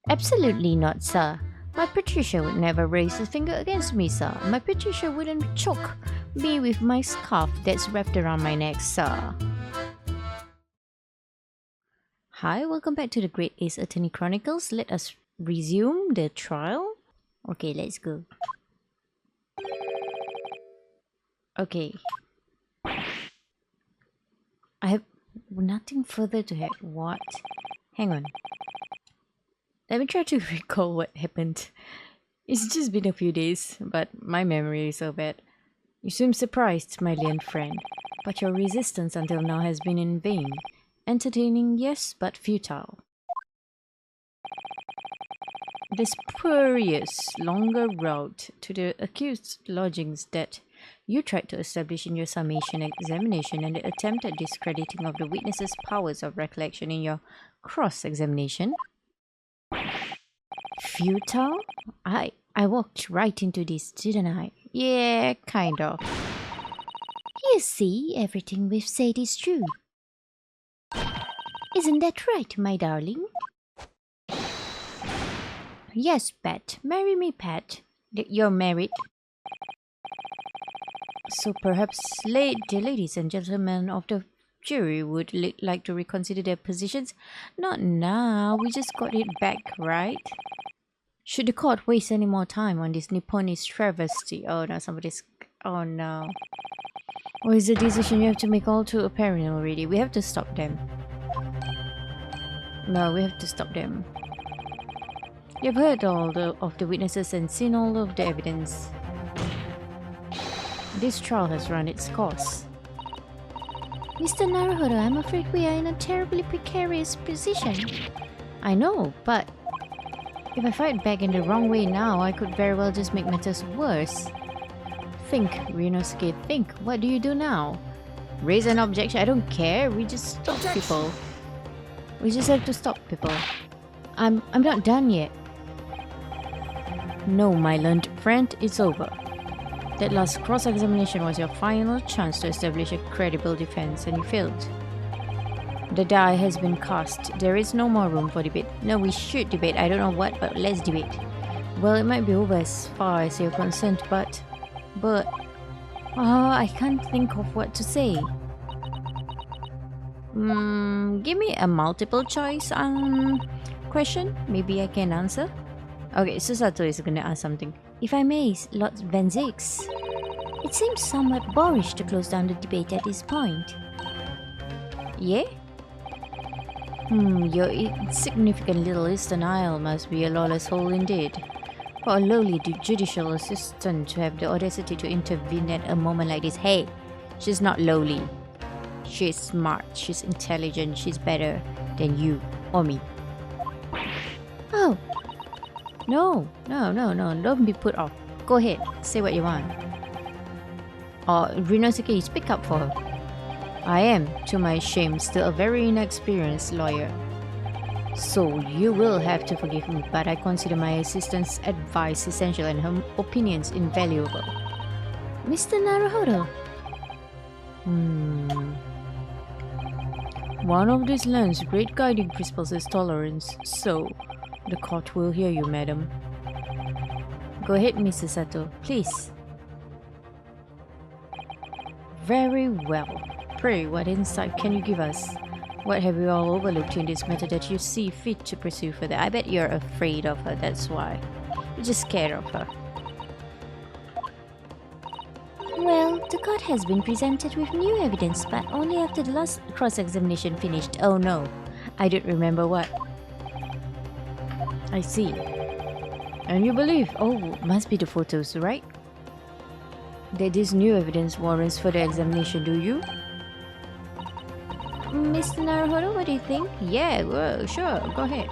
Absolutely not, sir. My Patricia would never raise a finger against me, sir. My Patricia wouldn't choke me with my scarf that's wrapped around my neck, sir. Hi, welcome back to the Great Ace Attorney Chronicles. Let us resume the trial. Okay, let's go. Okay. I have nothing further to add. What? Hang on. Let me try to recall what happened. It's just been a few days, but my memory is so bad. You seem surprised, my lean friend, but your resistance until now has been in vain. Entertaining, yes, but futile. The spurious, longer route to the accused lodgings that you tried to establish in your summation examination and the attempted discrediting of the witness's powers of recollection in your cross-examination. Futile? I walked right into this, didn't I? Yeah, kind of. You see, everything we've said is true. Isn't that right, my darling? Yes, Pat. Marry me, Pat. You're married. So perhaps the ladies and gentlemen of the jury would like to reconsider their positions? Not now. We just got it back, right? Should the court waste any more time on this Nipponese travesty? Oh no, somebody's... Oh no. Or is the decision you have to make all too apparent already? We have to stop them. No, we have to stop them. You've heard all of the witnesses and seen all of the evidence. This trial has run its course. Mr. Naruhodo, I'm afraid we are in a terribly precarious position. I know, but if I fight back in the wrong way now, I could very well just make matters worse. Think, Rinosuke, think. What do you do now? Raise an objection? I don't care. We just stop people. We just have to stop people. I'm not done yet. No, my learned friend, it's over. That last cross-examination was your final chance to establish a credible defense, and you failed. The die has been cast. There is no more room for debate. No, we should debate. I don't know what, but let's debate. Well, it might be over as far as you're concerned, but... I can't think of what to say. Give me a multiple choice question. Maybe I can answer. Okay, Susato is gonna ask something. If I may, Lord Van Zix. It seems somewhat boorish to close down the debate at this point. Yeah? Your insignificant little Eastern Isle must be a lawless hole indeed. For a lowly judicial assistant to have the audacity to intervene at a moment like this. Hey, she's not lowly. She's smart, she's intelligent, she's better than you or me. Oh! No, don't be put off. Go ahead, say what you want. Or Rinosuke, speak up for her. I am, to my shame, still a very inexperienced lawyer. So you will have to forgive me, but I consider my assistant's advice essential and her opinions invaluable. Mr. Naruhodo. One of this land's great guiding principles is tolerance, so the court will hear you, madam. Go ahead, Mrs. Sato, please. Very well. Pray, what insight can you give us? What have we all overlooked in this matter that you see fit to pursue further? I bet you're afraid of her, that's why. You're just scared of her. Well, the court has been presented with new evidence, but only after the last cross-examination finished. Oh no, I don't remember what. I see. And you believe, must be the photos, right? That this new evidence warrants further examination, do you? Mr. Naruhodo, what do you think? Yeah, well, sure, go ahead.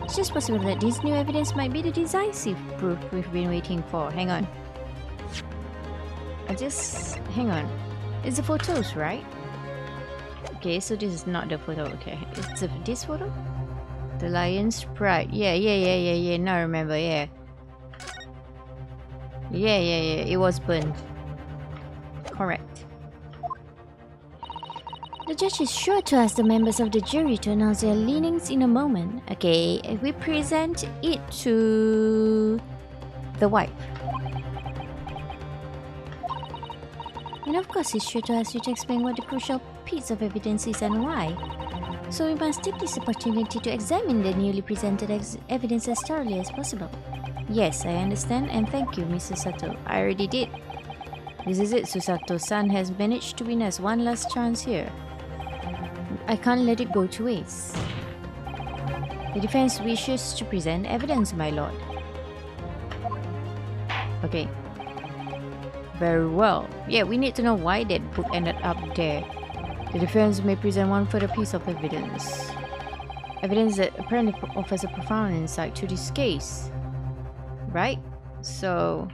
It's just possible that this new evidence might be the decisive proof we've been waiting for. Hang on. Hang on. It's the photos, right? Okay, so this is not the photo. Okay, it's this photo? The lion's pride. Yeah. Now I remember, yeah. Yeah. It was burned. Correct. The judge is sure to ask the members of the jury to announce their leanings in a moment. Okay, we present it to the wife. And of course, he's sure to ask you to explain what the crucial piece of evidence is and why. So we must take this opportunity to examine the newly presented evidence as thoroughly as possible. Yes, I understand, and thank you, Mrs. Sato. I already did. This is it, Susato-san has managed to win us one last chance here. I can't let it go to waste. The defense wishes to present evidence, my lord. Okay. Very well. Yeah, we need to know why that book ended up there. The defense may present one further piece of evidence. Evidence that apparently offers a profound insight to this case. Right? So,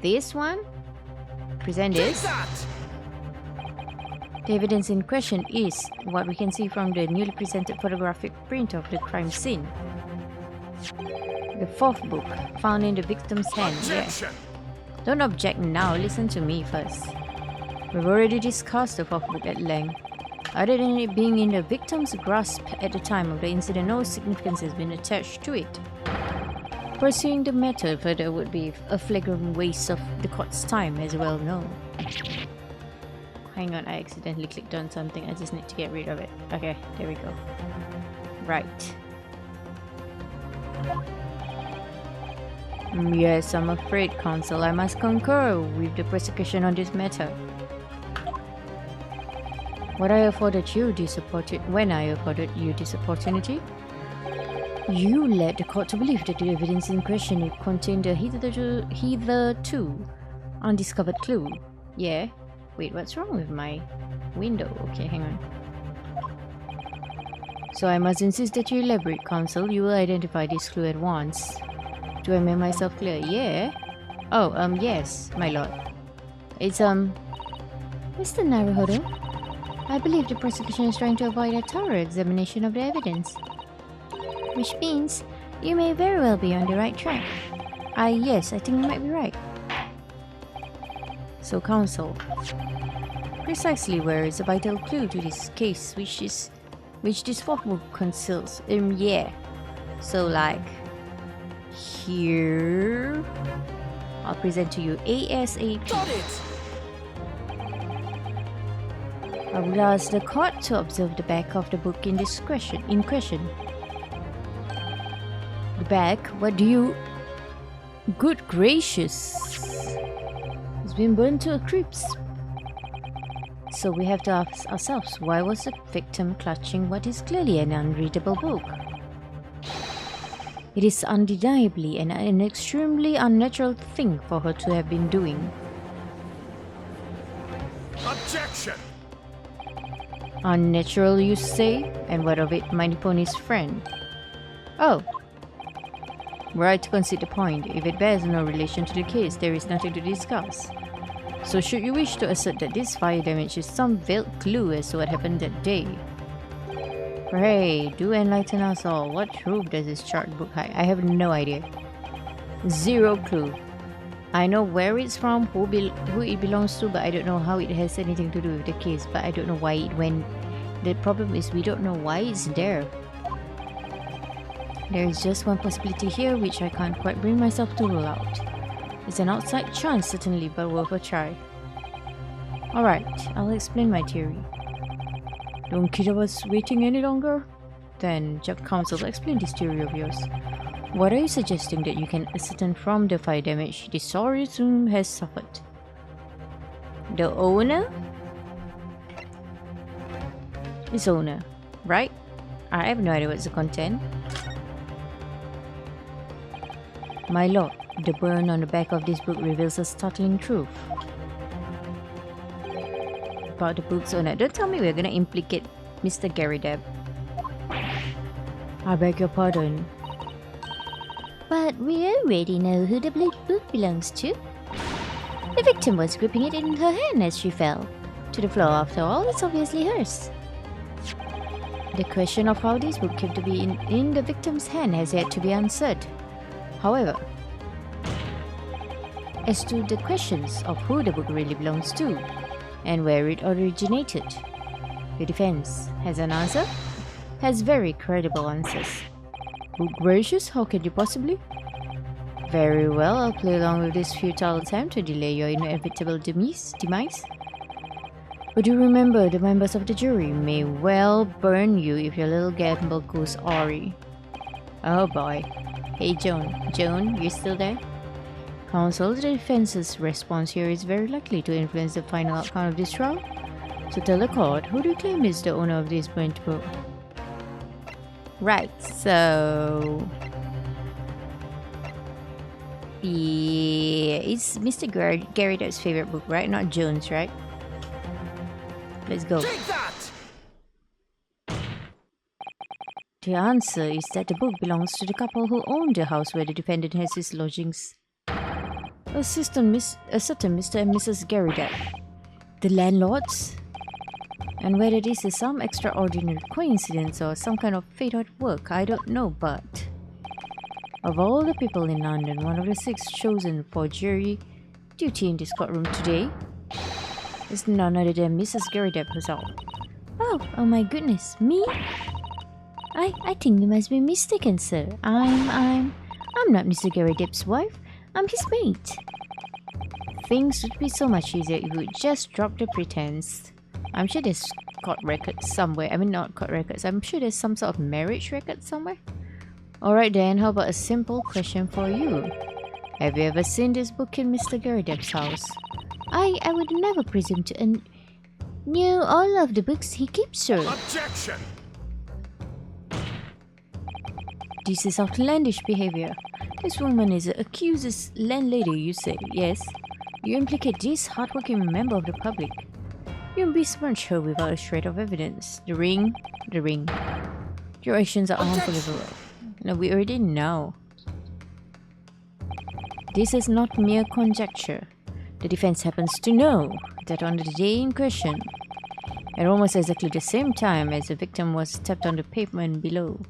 this one? Present this. The evidence in question is what we can see from the newly presented photographic print of the crime scene. The fourth book, found in the victim's hand. Yeah. Don't object now, listen to me first. We've already discussed the fourth book at length. Other than it being in the victim's grasp at the time of the incident, no significance has been attached to it. Pursuing the matter further would be a flagrant waste of the court's time, as well known. Hang on, I accidentally clicked on something. I just need to get rid of it. Okay, there we go. Right. Yes, I'm afraid, counsel, I must concur with the prosecution on this matter. When I afforded you this opportunity, you led the court to believe that the evidence in question contained a hitherto undiscovered clue. Yeah? Wait, what's wrong with my window? Okay, hang on. So I must insist that you elaborate, counsel. You will identify this clue at once. Do I make myself clear? Yeah? Oh, yes, my lord. It's, Mr. Naruhodo, I believe the prosecution is trying to avoid a thorough examination of the evidence. Which means you may very well be on the right track. Yes, I think you might be right. So, counsel, precisely where is a vital clue to this case, which this fourth book conceals? Yeah. So, like, here, I'll present to you ASAP. Got it! I will ask the court to observe the back of the book in question. The back? What do you... Good gracious! It's been burned to a crisp. So we have to ask ourselves, why was the victim clutching what is clearly an unreadable book? It is undeniably an extremely unnatural thing for her to have been doing. Objection! Unnatural, you say? And what of it, my Nipponi's friend? Oh. Right to concede the point. If it bears no relation to the case, there is nothing to discuss. So should you wish to assert that this fire damage is some veiled clue as to what happened that day? Pray, do enlighten us all. What truth does this chart book hide? I have no idea. Zero clue. I know where it's from, who it belongs to, but I don't know how it has anything to do with the case. But I don't know why it went. The problem is we don't know why it's there. There is just one possibility here which I can't quite bring myself to rule out. It's an outside chance certainly, but worth a try. Alright, I'll explain my theory. Don't keep us waiting any longer? Then, Counsel, explain this theory of yours. What are you suggesting that you can ascertain from the fire damage this sororious room has suffered? The owner? Its owner, right? I have no idea what's the content. My lord, the burn on the back of this book reveals a startling truth. About the book's owner. Don't tell me we're gonna implicate Mr. Garideb. I beg your pardon. But we already know who the book belongs to. The victim was gripping it in her hand as she fell to the floor. After all, it's obviously hers. The question of how this book came to be in the victim's hand has yet to be answered. However, as to the questions of who the book really belongs to and where it originated, The defense has an answer? Has very credible answers. Oh, gracious, how can you possibly? Very well, I'll play along with this futile attempt to delay your inevitable demise. But do remember, the members of the jury may well burn you if your little gamble goes awry. Oh boy. Hey Joan. Joan, you still there? Counsel, the defense's response here is very likely to influence the final outcome of this trial. So tell the court, who do you claim is the owner of this burnt book? Right, so... Yeah, it's Mr. Gary Depp's favorite book, right? Not Jones, right? Let's go. Take that! The answer is that the book belongs to the couple who owned the house where the defendant has his lodgings. A certain Mr. and Mrs. Gary Depp. The landlords? And whether this is some extraordinary coincidence or some kind of fate at work, I don't know, but... Of all the people in London, one of the 6 chosen for jury duty in this courtroom today is none other than Mrs. Gary Depp herself. Oh my goodness, me? I think you must be mistaken, sir. I'm not Mr. Gary Depp's wife. I'm his mate. Things would be so much easier if you would just drop the pretense. I'm sure there's court records somewhere. I mean, not court records. I'm sure there's some sort of marriage record somewhere. Alright then, how about a simple question for you? Have you ever seen this book in Mr. Gary Depp's house? I would never presume to knew all of the books he keeps, sir. Objection! This is outlandish behavior. This woman is accuses landlady, you say, yes? You implicate this hardworking member of the public. You besmirch her without a shred of evidence. The ring. Your actions are unforgivable. No, we already know. This is not mere conjecture. The defense happens to know that on the day in question, at almost exactly the same time as the victim was stepped on the pavement below,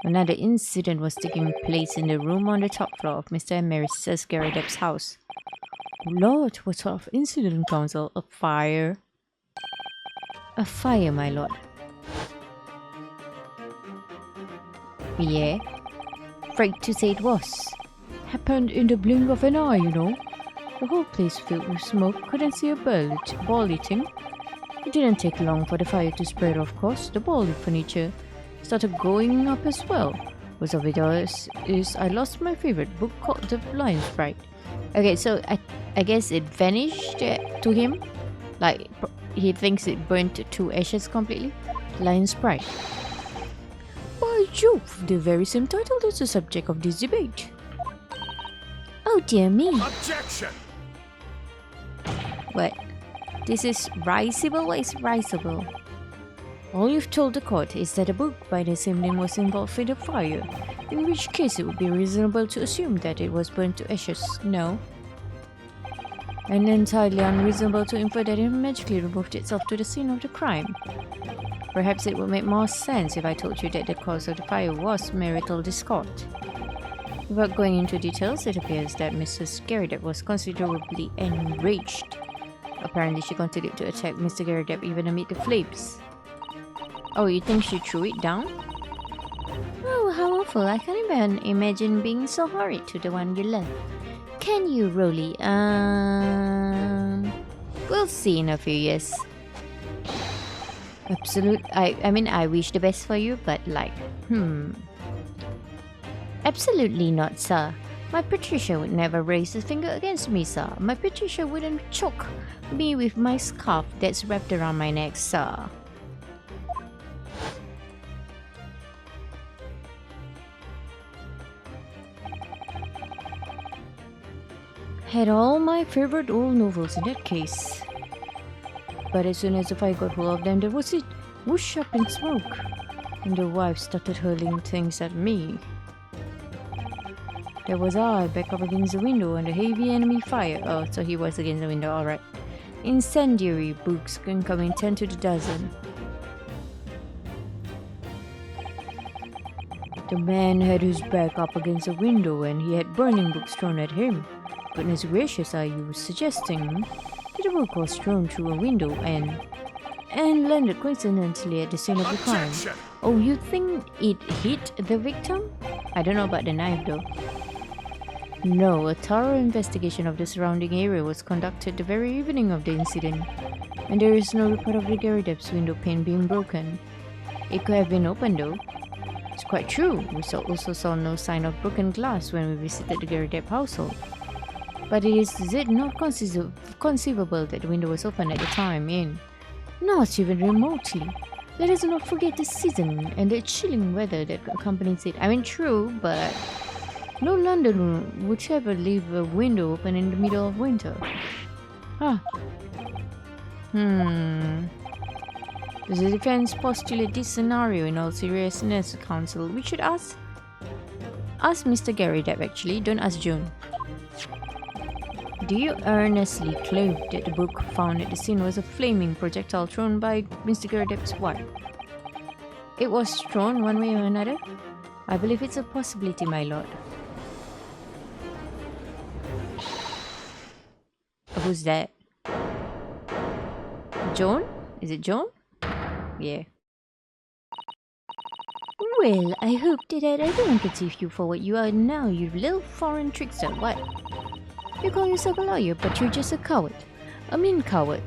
another incident was taking place in the room on the top floor of Mr. and Mrs. Gary Depp's house. Lord, what sort of incident, counsel? A fire? A fire, my lord. Yeah, afraid to say it was. Happened in the blink of an eye, you know. The whole place filled with smoke, couldn't see a ball eating. It didn't take long for the fire to spread, of course. The ball furniture started going up as well. What's of it is I lost my favorite book called The Lion's Sprite. Okay, so I guess it vanished to him. Like, he thinks it burnt to ashes completely. Lion's Sprite. By Jove, the very same title is the subject of this debate. Oh dear me. Objection! What? This is risible? What is risible? All you've told the court is that a book by the same name was involved in the fire, in which case it would be reasonable to assume that it was burnt to ashes, no? And entirely unreasonable to infer that it magically removed itself to the scene of the crime. Perhaps it would make more sense if I told you that the cause of the fire was marital discord. Without going into details, it appears that Mrs. Gary Depp was considerably enraged. Apparently, she continued to attack Mr. Gary Depp even amid the flames. Oh, you think she threw it down? Oh, how awful. I can't even imagine being so horrid to the one you love. Can you, Rolly? We'll see in a few years. I mean, I wish the best for you, but like, Absolutely not, sir. My Patricia would never raise a finger against me, sir. My Patricia wouldn't choke me with my scarf that's wrapped around my neck, sir. Had all my favorite old novels in that case. But as soon as the fire got hold of them, there was it, whoosh up in smoke. And the wife started hurling things at me. There was I back up against the window and the heavy enemy fire. Oh, so he was against the window, alright. Incendiary books can come in 10 to the dozen. The man had his back up against the window and he had burning books thrown at him. Goodness gracious, are you suggesting that the book was thrown through a window and and landed coincidentally at the scene of the crime. Oh, you think it hit the victim? I don't know about the knife though. No, a thorough investigation of the surrounding area was conducted the very evening of the incident, and there is no report of the Gary Depp's window pane being broken. It could have been opened though. It's quite true. We also saw no sign of broken glass when we visited the Gary Depp household. But is it not conceivable that the window was open at the time in? Not even remotely. Let us not forget the season and the chilling weather that accompanies it. I mean, true, but no Londoner would ever leave a window open in the middle of winter. Huh. Does the defense postulate this scenario in all seriousness, counsel? We should ask Mr. Gary Depp actually, don't ask June. Do you earnestly claim that the book found at the scene was a flaming projectile thrown by Mr. Gary Depp's wife? It was thrown one way or another? I believe it's a possibility, my lord. Who's that? Joan? Is it Joan? Yeah. Well, I hope that everyone can see you for what you are now, you little foreign trickster. What? You call yourself a lawyer, but you're just a coward. A mean coward.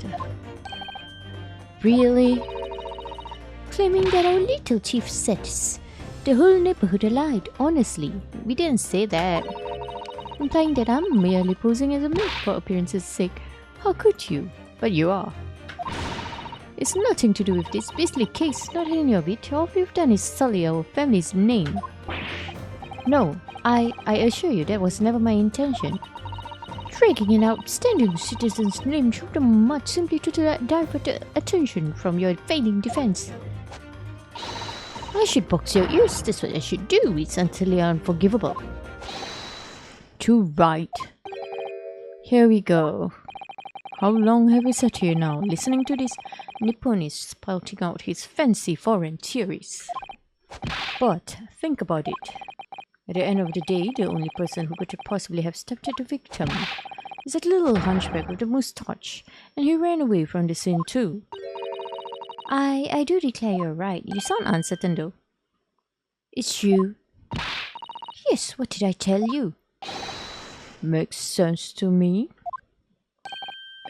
Really? Claiming that our little chief sets the whole neighborhood alight. Honestly, we didn't say that. Implying that I'm merely posing as a myth for appearance's sake. How could you? But you are. It's nothing to do with this beastly case, not any of it. All you've done is sully our family's name. No, I assure you that was never my intention. Dragging an outstanding citizen's name through the mud simply to divert attention from your failing defense. I should box your ears, that's what I should do. It's utterly unforgivable. Too right. Here we go. How long have we sat here now, listening to this Nipponese spouting out his fancy foreign theories? But think about it. At the end of the day, the only person who could possibly have stepped at the victim is that little hunchback with the moustache, and he ran away from the scene too. I do declare you're right. You sound uncertain though. It's you. Yes, what did I tell you? Makes sense to me.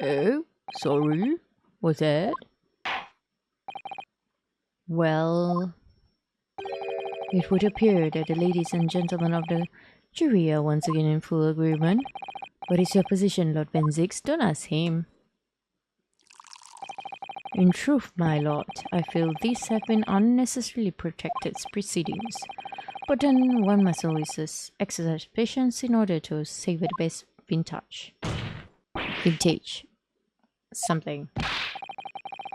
Oh, sorry. What's that? Well, it would appear that the ladies and gentlemen of the jury are once again in full agreement. What is your position, Lord Benzix? Don't ask him. In truth, my lord, I feel these have been unnecessarily protected proceedings. But then one must always exercise patience in order to savor the best vintage. Something.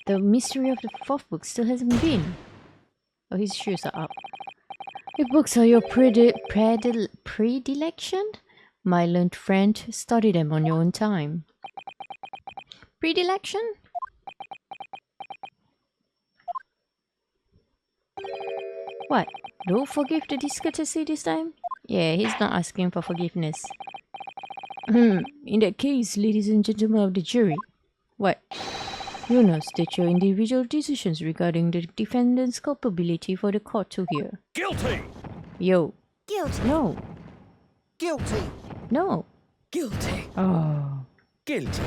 The mystery of the fourth book still hasn't been. Oh, his shoes are up. If books are your predilection, my learned friend, study them on your own time. Predilection? What? Don't forgive the discourtesy this time? Yeah, he's not asking for forgiveness. In that case, ladies and gentlemen of the jury. What? You know, state your individual decisions regarding the defendant's culpability for the court to hear. Guilty! Yo. Guilty. No. Guilty. No. Guilty. Oh. Guilty.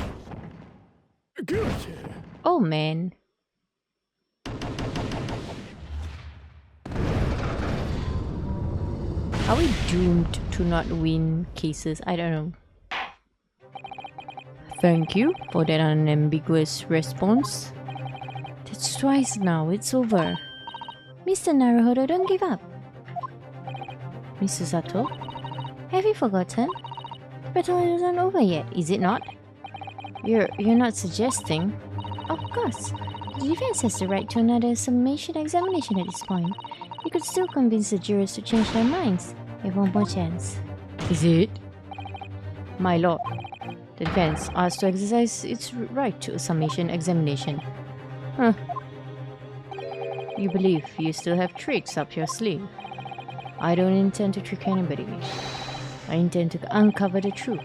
Guilty. Oh, man. Are we doomed to not win cases? I don't know. Thank you for that unambiguous response. That's twice now. It's over. Mr. Naruhodo, don't give up. Mr. Sato, have you forgotten? The battle isn't over yet, is it not? You're not suggesting? Of course. The defense has the right to another summation examination at this point. You could still convince the jurors to change their minds. You have one more chance. Is it? My lord, the defense asks to exercise its right to a summation examination. Huh. You believe you still have tricks up your sleeve? I don't intend to trick anybody. I intend to uncover the truth.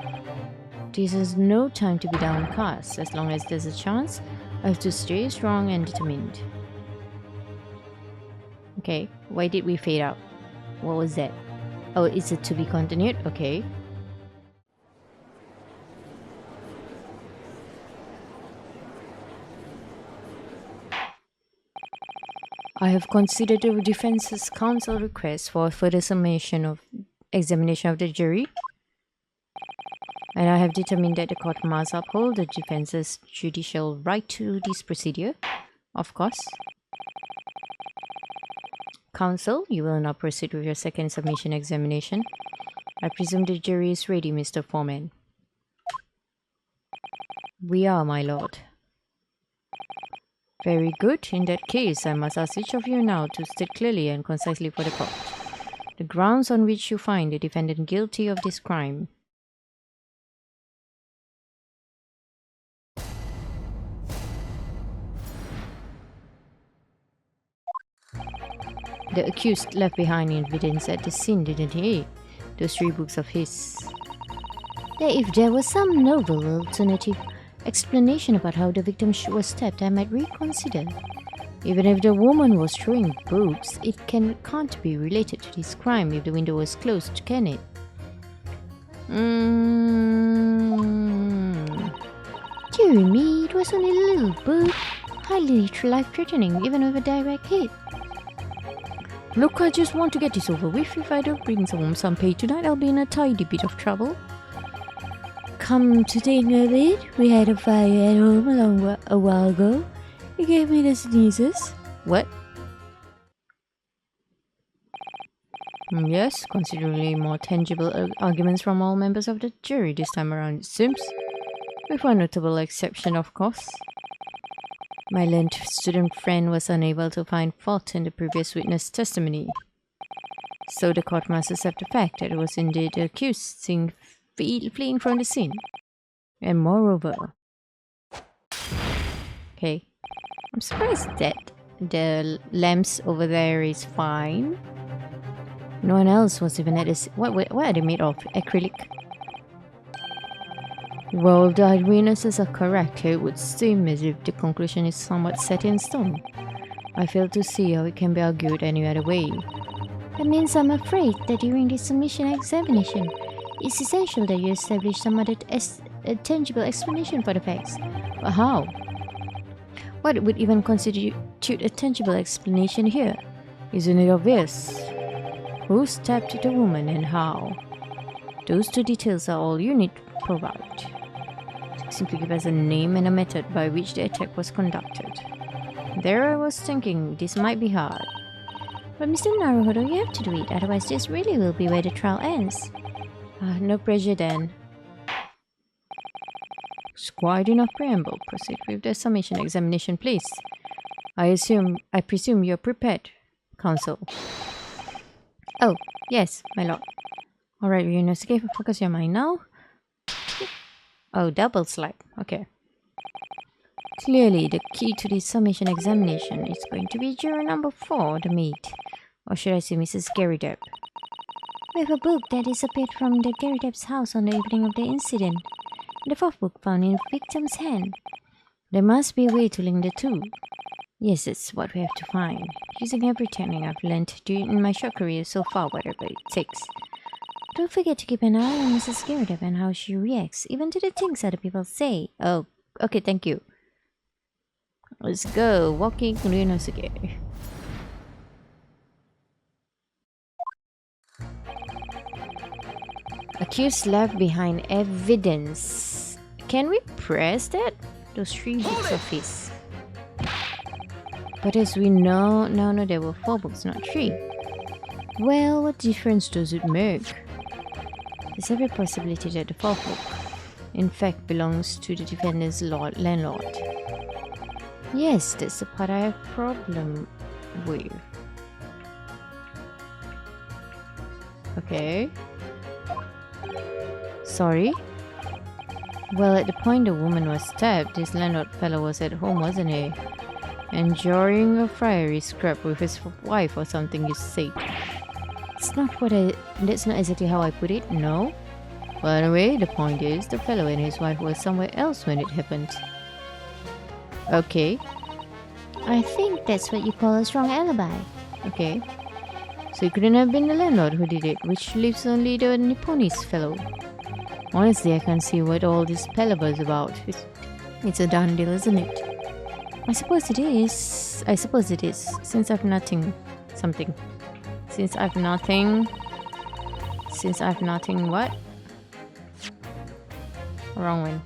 This is no time to be downcast. As long as there's a chance, I have to stay strong and determined. Okay, why did we fade out? What was that? Oh, is it to be continued? Okay. I have considered the defense's counsel request for further summation of examination of the jury, and I have determined that the court must uphold the defense's judicial right to this procedure. Of course. Counsel, you will now proceed with your second submission examination. I presume the jury is ready, Mr. Foreman. We are, my lord. Very good. In that case, I must ask each of you now to state clearly and concisely for the court the grounds on which you find the defendant guilty of this crime. The accused left behind evidence at the scene, didn't he? Those 3 books of his. That if there was some novel alternative explanation about how the victim was stabbed, I might reconsider. Even if the woman was throwing books, it can't be related to this crime if the window was closed, can it? Dear me, it was only a little book, highly life-threatening, even with a direct hit. Look, I just want to get this over with. If I don't bring home some pay tonight, I'll be in a tidy bit of trouble. Come to think of it, we had a fire at home a while ago. It gave me the sneezes. What? Yes, considerably more tangible arguments from all members of the jury this time around, it seems. With one notable exception, of course. My learned student friend was unable to find fault in the previous witness testimony. So the court must accept the fact that it was indeed the accused seen fleeing from the scene. And moreover... Okay. I'm surprised that the lamps over there is fine. No one else was even at this... What are they made of? Acrylic? Well, the eyewitnesses are correct. It would seem as if the conclusion is somewhat set in stone. I fail to see how it can be argued any other way. That means I'm afraid that during this submission examination, it's essential that you establish some other tangible explanation for the facts. But how? What would even constitute a tangible explanation here? Isn't it obvious? Who stabbed the woman and how? Those 2 details are all you need to provide. Simply give us a name and a method by which the attack was conducted. There I was thinking this might be hard. But Mr. Naruhodo, you have to do it, otherwise this really will be where the trial ends. No pressure then. It's quite enough preamble. Proceed with the summation examination, please. I presume you're prepared, counsel. Oh, yes, my lord. Alright, Ryunosuke, focus your mind now. Oh, double slide. Okay. Clearly, the key to this summation examination is going to be juror number 4, the maid. Or should I say Mrs. Garrideb? We have a book that disappeared from the Garrideb's house on the evening of the incident. The 4th book found in the victim's hand. There must be a way to link the 2. Yes, that's what we have to find. Using every technique I've learned in my short career so far, whatever it takes. Don't forget to keep an eye on Mrs. Garrideb and how she reacts, even to the things other people say. Oh, okay, thank you. Let's go. Walking Ryunosuke. Accused left behind evidence. Can we press that? Those 3 books of his. But as we know, no, there were 4 books, not 3. Well, what difference does it make? There's every possibility that the 4th book, in fact, belongs to the defendant's landlord. Yes, that's the part I have problem with. Okay. Sorry? Well, at the point the woman was stabbed, this landlord fellow was at home, wasn't he? Enjoying a fiery scrap with his wife or something, you say. That's not exactly how I put it, no? But anyway, the point is, the fellow and his wife were somewhere else when it happened. Okay. I think that's what you call a strong alibi. Okay. So it couldn't have been the landlord who did it, which leaves only the Nipponese fellow. Honestly, I can't see what all this palaver is about. It's a done deal, isn't it? I suppose it is. I suppose it is. Since I've nothing. Something. Since I've nothing. Since I've nothing what? Wrong one.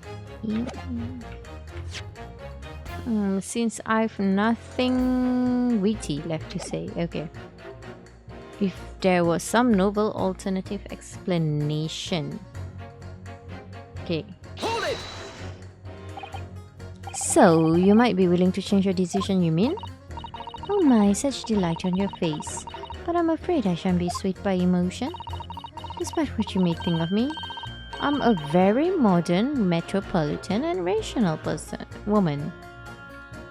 Since I've nothing witty left to say. Okay. If there was some novel alternative explanation. Okay. Hold it! So, you might be willing to change your decision, you mean? Oh my, such delight on your face. But I'm afraid I shan't be swayed by emotion. Despite what you may think of me, I'm a very modern, metropolitan and rational woman.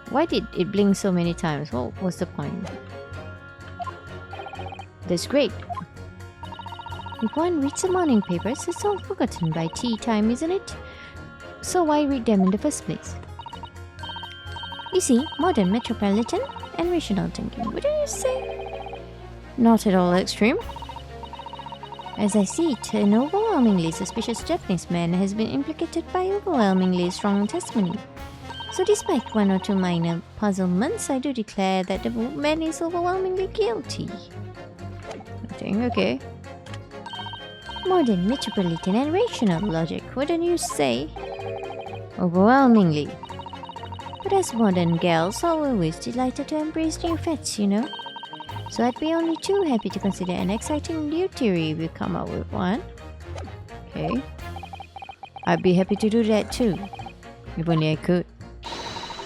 Why did it blink so many times? What was the point? That's great. If one reads the morning papers, it's all forgotten by tea time, isn't it? So why read them in the first place? You see, modern, metropolitan, and rational thinking, wouldn't you say? Not at all extreme. As I see it, an overwhelmingly suspicious Japanese man has been implicated by overwhelmingly strong testimony. So despite one or two minor puzzlements, I do declare that the man is overwhelmingly guilty. Nothing, okay. Modern, metropolitan, and rational logic, wouldn't you say? Overwhelmingly. But as modern gals are always delighted to embrace new facts, you know. So I'd be only too happy to consider an exciting new theory if you come up with one. Okay. I'd be happy to do that too. If only I could.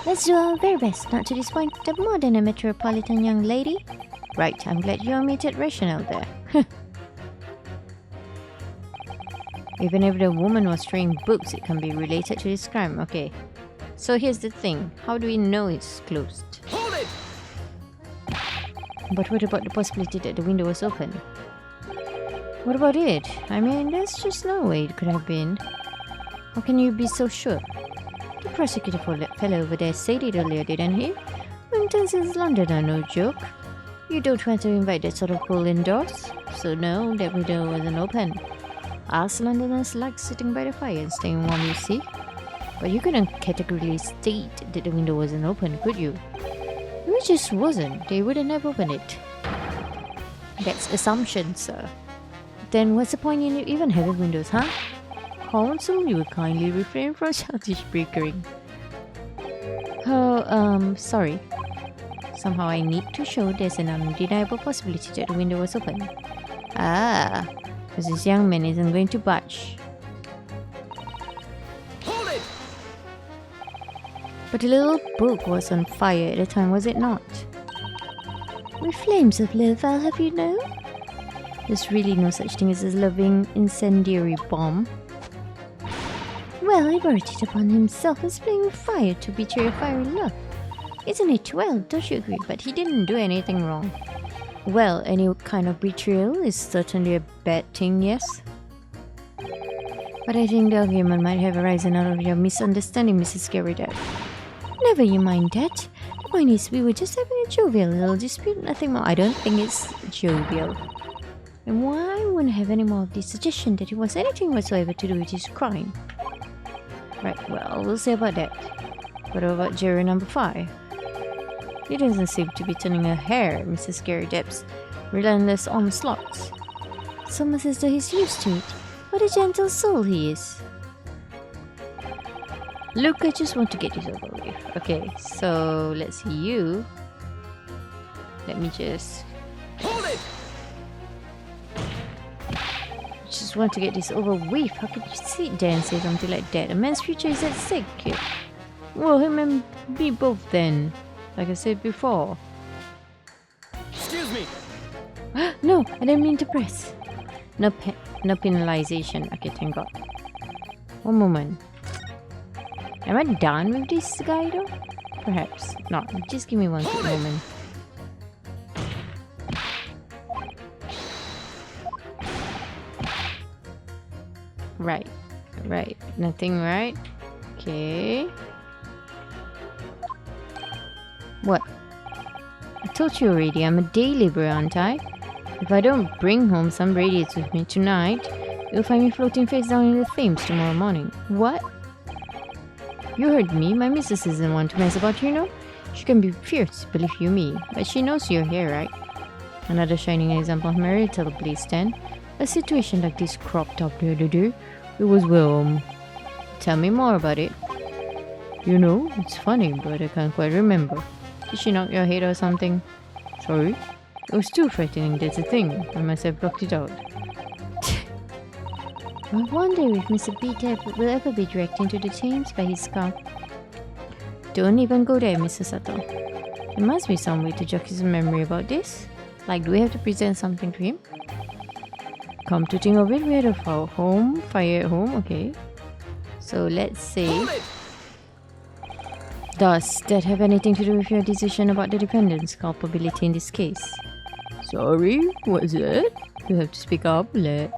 Let's do our very best not to disappoint the modern and metropolitan young lady. Right, I'm glad you omitted rational there. Even if the woman was reading books, it can be related to this crime. Okay. So here's the thing. How do we know it's closed? Hold it! But what about the possibility that the window was open? What about it? I mean, there's just no way it could have been. How can you be so sure? The prosecutor fellow over there said it earlier, didn't he? Winters is London are no joke. You don't want to invite that sort of fool indoors. So no, that window wasn't open. Us Londoners like sitting by the fire and staying warm, you see. But you couldn't categorically state that the window wasn't open, could you? It just wasn't. They wouldn't have opened it. That's assumption, sir. Then what's the point in even having windows, huh? Counsel, you would kindly refrain from childish bickering. Oh, sorry. Somehow I need to show there's an undeniable possibility that the window was open. Ah, because this young man isn't going to budge. Hold it! But the little book was on fire at the time, was it not? With flames of love, I'll have you know. There's really no such thing as a loving incendiary bomb. Well, he brought it upon himself as playing with fire to betray a fiery love. Isn't it? Well, don't you agree? But he didn't do anything wrong. Well, any kind of betrayal is certainly a bad thing, yes? But I think the argument might have arisen out of your misunderstanding, Mrs. Garrett. Never you mind that. The point is, we were just having a jovial little dispute, nothing more. I don't think it's jovial. And why wouldn't have any more of the suggestion that it was anything whatsoever to do with his crime? Right, well, we'll see about that. What about jury number 5? He doesn't seem to be turning a hair at Mrs. Gary Depp's relentless onslaughts. It's almost as though he's used to it. What a gentle soul he is. Look, I just want to get this over with. Okay, so let's see you. Let me just... Hold it! Just want to get this over with. How could you sit there and say something like that? A man's future is at stake. Well, him and me both then. Like I said before. Excuse me! No, I didn't mean to press. No penalization. Okay, thank God. One moment. Am I done with this guy though? Perhaps not. Just give me one quick moment. Right. Nothing, right? Okay. What? I told you already, I'm a day laborer, aren't I? If I don't bring home some radiates with me tonight, you'll find me floating face down in the Thames tomorrow morning. What? You heard me. My missus isn't one to mess about, you know. She can be fierce, believe you me, but she knows you're here, right? Another shining example of marital bliss then. A situation like this cropped up the other day. It was, well, tell me more about it. You know, it's funny, but I can't quite remember. Did she knock your head or something? Sorry? It was too frightening, that's the thing. I must have blocked it out. I wonder if Mr. Peter will ever be dragged into the Thames by his car. Don't even go there, Mr. Sato. There must be some way to jog his memory about this. Like, do we have to present something to him? Come to think of it, we had a fire at home, okay. So let's say... Hold it! Does that have anything to do with your decision about the defendant's culpability in this case? Sorry, what's that? You have to speak up, lad.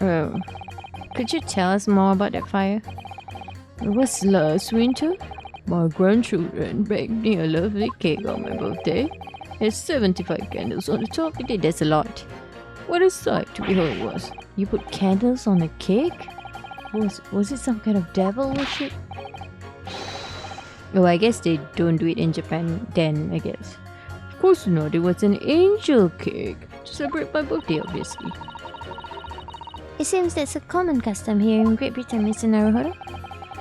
Could you tell us more about that fire? It was last winter. My grandchildren baked me a lovely cake on my birthday. There's 75 candles on the top. That's a lot. What a sight to behold it was. You put candles on a cake? Was it some kind of devil worship? Oh, I guess they don't do it in Japan then, I guess. Of course not, it was an angel cake. To celebrate my birthday, obviously. It seems that's a common custom here in Great Britain, Mr. Naruhodo.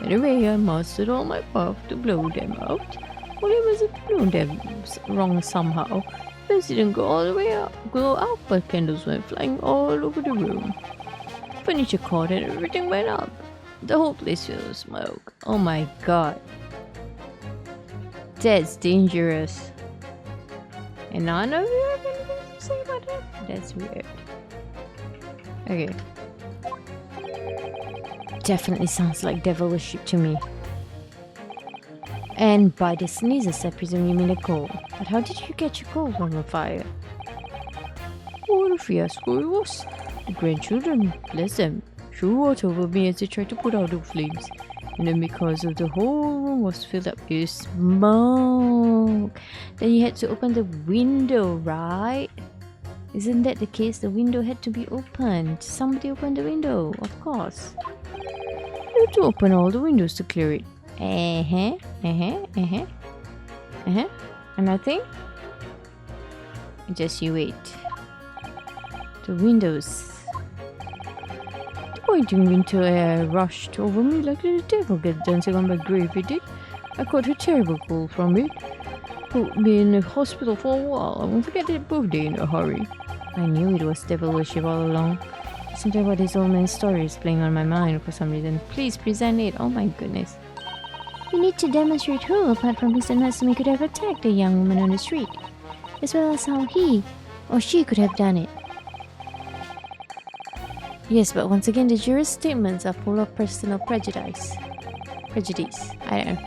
Anyway, I mastered all my path to blow them out. Well, I must have blown them wrong somehow. Those didn't go all the way up, glow out, but candles went flying all over the room. Furniture caught and everything went up. The whole place filled with smoke. Oh my god. That's dangerous. And none of you have anything to say about that? That's weird. Okay. Definitely sounds like devil worship to me. And by the sneezes, I presume you mean a coal. But how did you get your coal from a fire? What a fiasco it was. The grandchildren, bless them, threw water over me as they tried to put out the flames. And then because of the whole room was filled up with smoke, then you had to open the window, right? Isn't that the case? The window had to be opened. Somebody opened the window, of course. You had to open all the windows to clear it. And nothing? Just you wait. The windows. The pointing winter air rushed over me like the devil gets dancing on my grave, it did. I caught a terrible cold from it. Put me in the hospital for a while. I won't forget that birthday in a hurry. I knew it was devil worship all along. Something about this old man's story is playing on my mind for some reason. Please present it. Oh my goodness. You need to demonstrate who, apart from Mr. Natsumi, could have attacked a young woman on the street, as well as how he or she could have done it. Yes, but once again, the jurors' statements are full of personal prejudice. I don't know.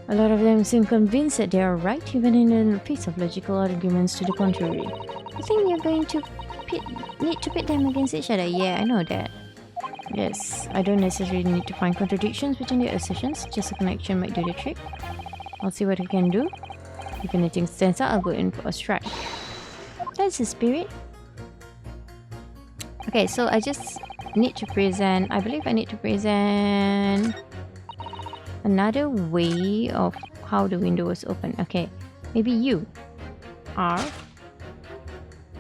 A lot of them seem convinced that they are right, even in the face of logical arguments to the contrary. I think you're going to need to pit them against each other. Yeah, I know that. Yes, I don't necessarily need to find contradictions between their assertions, just a connection might do the trick. I'll see what I can do. If anything stands out, I'll go in for a strike. That's the spirit. Okay, so I just need to present, I believe I need to present another way of how the window was open. Okay, maybe you are,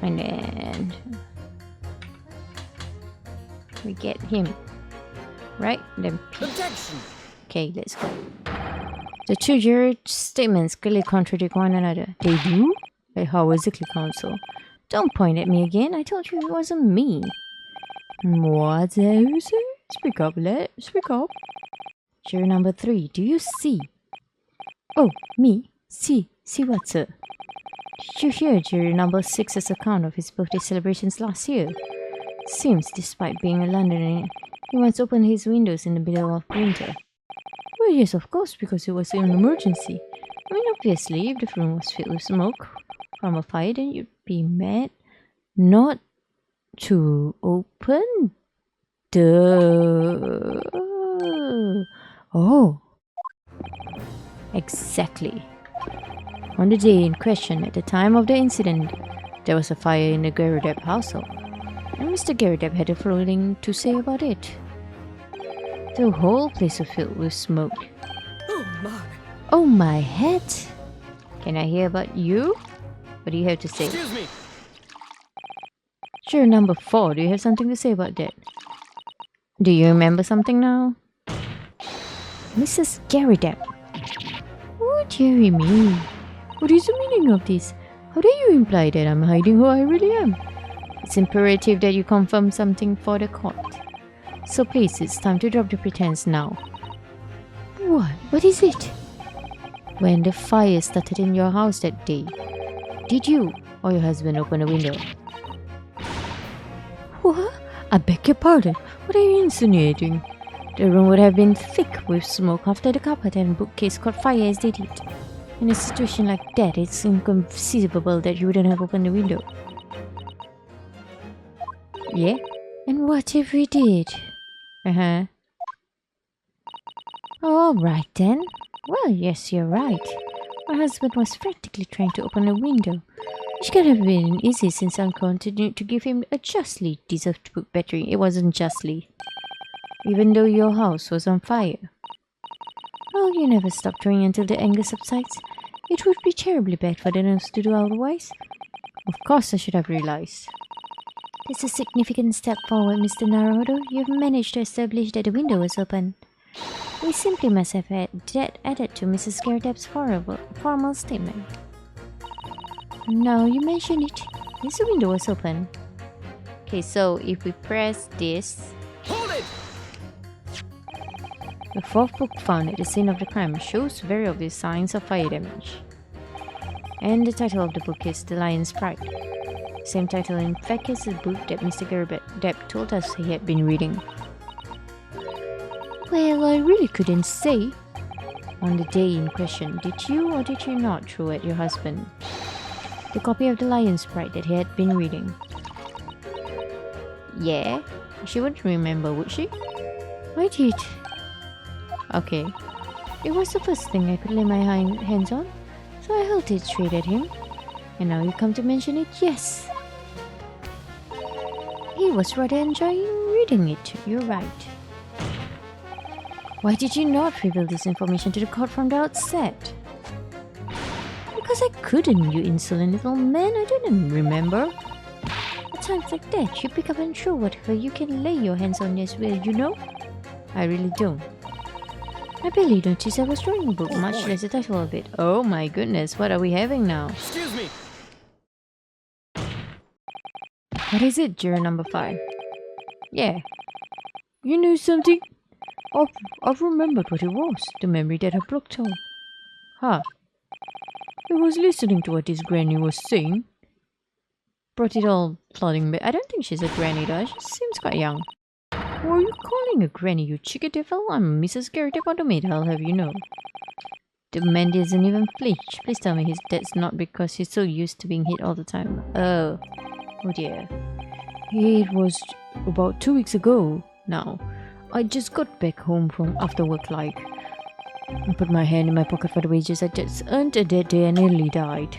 and then we get him, right? Then P. Objection! Okay, let's go. The two juror statements clearly contradict one another. They do? Like how exactly, counsel? Don't point at me again. I told you it wasn't me. What's that you say? Speak up, lad. Speak up. Juror number 3, do you see? Oh, me? See what, sir? Did you hear juror number 6's account of his birthday celebrations last year? Seems, despite being a Londoner, he once opened his windows in the middle of winter. Well, yes, of course, because it was an emergency. I mean, obviously, if the room was filled with smoke from a fire, then you'd be mad not to open the... Oh. Exactly. On the day in question, at the time of the incident, there was a fire in the Gerudep household, and Mr. Gerudep had a thing to say about it. The whole place was filled with smoke. Oh my. Oh my head! Can I hear about you? What do you have to say? Excuse me. Sure, number 4, do you have something to say about that? Do you remember something now? Mrs. Gerudep. Oh dearie me. What is the meaning of this? How dare you imply that I'm hiding who I really am? It's imperative that you confirm something for the court. So please, it's time to drop the pretense now. What? What is it? When the fire started in your house that day, did you or your husband open a window? What? I beg your pardon. What are you insinuating? The room would have been thick with smoke after the cupboard and bookcase caught fire as they did. In a situation like that, it's inconceivable that you wouldn't have opened the window. Yeah? And what if we did? Uh-huh. Alright then. Well, yes, you're right. My husband was frantically trying to open a window, which could have been easy since I continued to give him a justly deserved book battery. It wasn't justly. Even though your house was on fire. Oh, you never stop trying until the anger subsides. It would be terribly bad for the nurse to do otherwise. Of course I should have realized. That's a significant step forward, Mr. Naruto. You've managed to establish that the window was open. We simply must have had that added to Mrs. Gerudep's formal statement. Now you mention it. Yes, the window was open. Okay, so if we press this, Hold it! the 4th book found at the scene of the crime shows very obvious signs of fire damage. And the title of the book is The Lion's Pride. Same title in fact as the book that Mr. Gerudep told us he had been reading. Well, I really couldn't say. On the day in question, did you or did you not throw at your husband the copy of The Lion's Pride that he had been reading? Yeah? She wouldn't remember, would she? I did. Okay. It was the first thing I could lay my hands on, so I held it straight at him. And now you come to mention it, yes. He was rather enjoying reading it, you're right. Why did you not reveal this information to the court from the outset? Because I couldn't, you insolent little man, I didn't remember. At times like that, you pick up and throw whatever you can lay your hands on as well, you know? I really don't. I barely noticed I was drawing a book, much less the title of it. Oh my goodness, what are we having now? Excuse me. What is it, juror number 5? Yeah. You know something? I've remembered what it was, the memory that I blocked out. Huh. I was listening to what this granny was saying. Brought it all flooding back. I don't think she's a granny though, she seems quite young. Who are you calling a granny, you chicken devil? I'm Mrs. Gerudep Automata, I'll have you know. The man doesn't even flinch. Please tell me that's not because he's so used to being hit all the time. Oh dear. It was about 2 weeks ago now. I just got back home from after work I put my hand in my pocket for the wages I just earned that day and nearly died.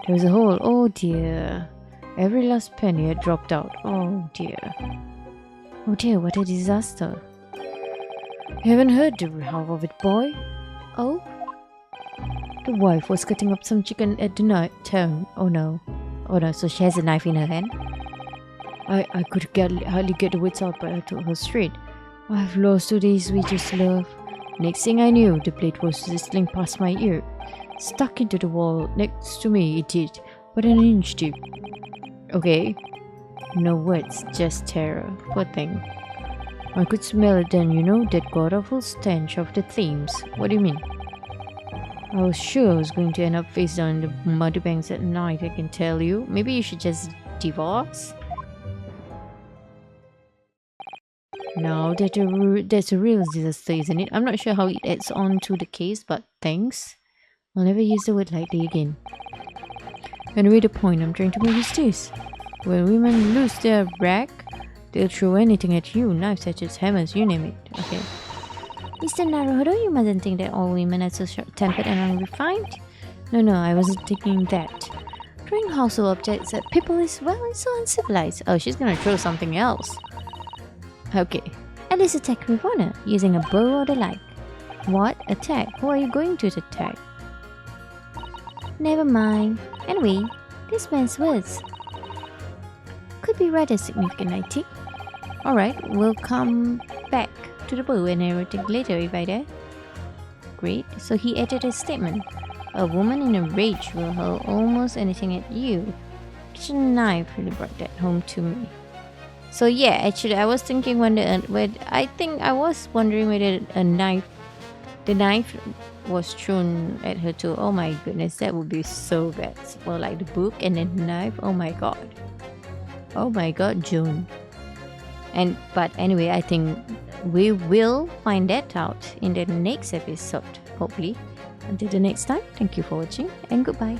There was a hole. Oh dear. Every last penny had dropped out. Oh dear. Oh dear, what a disaster. You haven't heard the half of it, boy? Oh? The wife was cutting up some chicken at the night town. Oh no, so she has a knife in her hand? I could hardly get the words out, but I told her straight. I've lost today's wages, love. Next thing I knew, the blade was sizzling past my ear. Stuck into the wall next to me, it did, but an inch deep. Okay. No words, just terror. Poor thing. I could smell it then, you know, that god-awful stench of the flames. What do you mean? I was sure I was going to end up face down in the muddy banks at night, I can tell you. Maybe you should just divorce? Now that's a real disaster, isn't it? I'm not sure how it adds on to the case, but thanks. I'll never use the word lightly again. Anyway, the point I'm trying to make is this. When women lose their rag, they'll throw anything at you, knives, hatchets, hammers, you name it. Okay. Mr. Naruhodo, you mustn't think that all women are so short-tempered and unrefined. No, I wasn't thinking that. Throwing household objects at people is, well, it's so uncivilized. Oh, she's gonna throw something else. Okay. At least attack with honor, using a bow or the like. What? Attack? Who are you going to attack? Never mind. Anyway, this man's words could be rather significant, I think. Alright, we'll come back to the bow and narrative later if I dare. Great. So he added a statement. A woman in a rage will hurl almost anything at you. Kitchen knife really brought that home to me. So yeah, actually I was thinking I was wondering whether the knife was thrown at her too. Oh my goodness, that would be so bad. Well, like the book and then the knife. Oh my god, June. But anyway, I think we will find that out in the next episode, hopefully. Until the next time, thank you for watching and goodbye.